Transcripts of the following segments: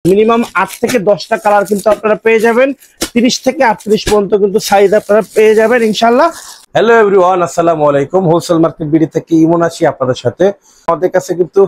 Minimum 8 থেকে 10টা colour কিন্তু আপনারা পেয়ে যাবেন। 30 থেকে 38 পর্যন্ত কিন্তু সাইজ আপনারা পেয়ে যাবেন ইনশাআল্লাহ। হ্যালো এভরিওয়ান, আসসালামু আলাইকুম। হোলসেল মার্কেট বিডি থেকে ইমন আছি আপনাদের সাথে। আমাদের কাছে কিন্তু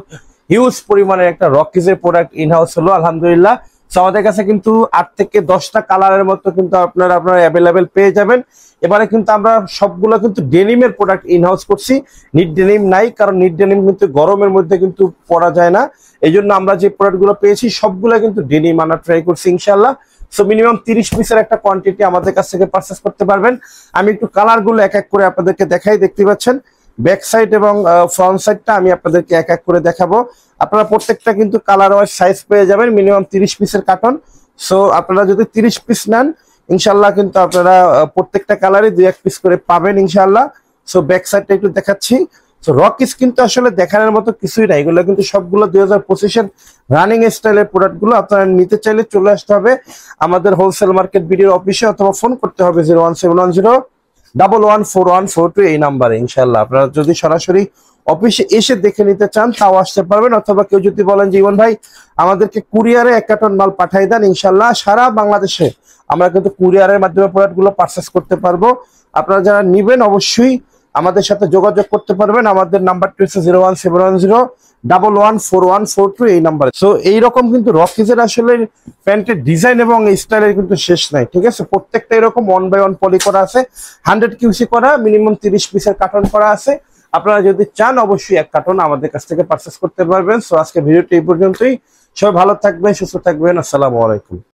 হিউজ পরিমাণের একটা রকিজের প্রোডাক্ট ইনহাউস হলো আলহামদুলিল্লাহ। সো আমাদের কাছে কিন্তু 8 থেকে 10টা কালারের মতো কিন্তু আপনারা অ্যাভেলেবেল পেয়ে যাবেন। এবারে কিন্তু আমরা সবগুলো কিন্তু ডেনিমের প্রোডাক্ট ইনহাউস করছি, নিট ডেনিম নাই, কারণ নিট ডেনিম কিন্তু গরমের মধ্যে কিন্তু পরা যায় না। এই জন্য আমরা যে প্রোডাক্টগুলো পেয়েছি সবগুলো কিন্তু ডেনিম আনা ট্রাই করছি ইনশাআল্লাহ। সো মিনিমাম 30 পিসের একটা কোয়ান্টিটি আমাদের কাছ থেকে পারচেস করতে পারবেন। আমি একটু কালারগুলো এক এক করে আপনাদেরকে দেখাই। দেখতে পাচ্ছেন ব্যাক সাইড এবং ফ্রন্ট সাইডটা আমি আপনাদেরকে এক এক করে দেখাবো। আপনারা প্রত্যেকটা কিন্তু কালার ওয়াইজ সাইজ পেয়ে যাবেন, মিনিমাম 30 পিসের কার্টন। সো আপনারা যদি 30 পিস নেন ইনশাআল্লাহ কিন্তু আপনারা প্রত্যেকটা কালারে 2-1 পিস করে পাবেন ইনশাআল্লাহ। সো ব্যাক সাইডটা একটু দেখাচ্ছি। সো রকিস কিন্তু আসলে দেখানোর মতো কিছুই নাই, এগুলো কিন্তু সবগুলো 2025-এর রানিং স্টাইলের প্রোডাক্টগুলো। আপনারা নিতে চাইলে চলে আসতে হবে আমাদের হোলসেল মার্কেট বিডির অফিসে, অথবা ফোন করতে হবে 01710114142 এই নাম্বারে ইনশাআল্লাহ। আপনারা যদি সরাসরি অফিসে এসে দেখে নিতে চান তাও আসতে পারবেন, অথবা কেউ যদি বলেন জীবন ভাই আমাদেরকে কুরিয়ারে 1 কার্টন মাল পাঠিয়ে দেন, ইনশাআল্লাহ সারা বাংলাদেশে আমরা কিন্তু কুরিয়ারের মাধ্যমে প্রোডাক্টগুলো পারচেস করতে পারবো। আপনারা যারা নিবেন অবশ্যই আমাদের সাথে যোগাযোগ করতে পারবেন। আমাদের নাম্বারটি হচ্ছে 01710114142 এই নাম্বারে। সো এইরকম কিন্তু রকিজের আসলে প্যান্টের ডিজাইন এবং স্টাইলের কিন্তু শেষ নাই, ঠিক আছে। প্রত্যেকটা এরকম 1 বাই 1 পলি করা আছে, 100 কিউসি করা, মিনিমাম 30 পিসের কার্টন করা আছে। আপনারা যদি চান অবশ্যই 1 কার্টন আমাদের কাছ থেকে পারচেস করতে পারবেন। সো আজকে ভিডিওটি এই পর্যন্তই। সবাই ভালো থাকবেন, সুস্থ থাকবেন। আসসালামু আলাইকুম।